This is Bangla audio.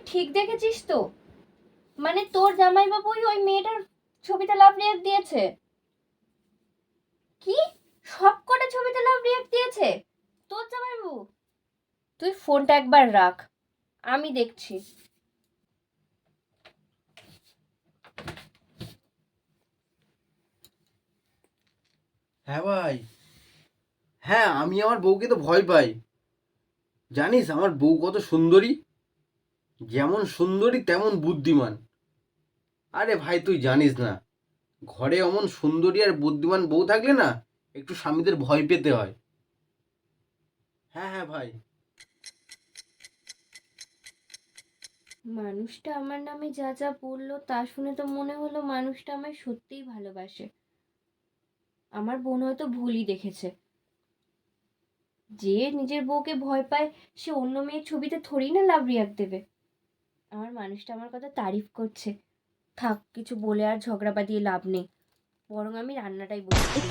ঠিক দেখেছিস তো? মানে তোর জামাইবাবুই ওই মেয়েটার ছবিতে লাভ রিয়াক্ট দিয়েছে? কি? সবকটা ছবিতে লাভ রিয়াক্ট দিয়েছে তোর জামাইবাবু? তুই ফোনটা একবার রাখ, আমি দেখছি। হ্যাঁ ভাই। হ্যাঁ, আমি আমার বউকে তো ভয় পাই। জানিস আমার বউ কত সুন্দরী? যেমন সুন্দরী তেমন বুদ্ধিমান। আরে ভাই তুই জানিস না, ঘরে অমন সুন্দরী আর বুদ্ধিমান বউ থাকলে না একটু স্বামীদের ভয় পেতে হয়। হ্যাঁ হ্যাঁ ভাই। মানুষটা আমার নামে যা যা বললো তা শুনে তো মনে হলো মানুষটা আমায় সত্যিই ভালোবাসে। আমার বোন হয়তো ভুলই দেখেছে। যে নিজের বউকে ভয় পায় সে অন্য মেয়ের ছবিতে থোড়ি না লাভ রিয়াক্ট দেবে। আমার মানুষটা আমার কথা তারিফ করছে। থাক, কিছু বলে আর ঝগড়া বাঁধিয়ে লাভ নেই, বরং আমি রান্নাটাই বসে দিই।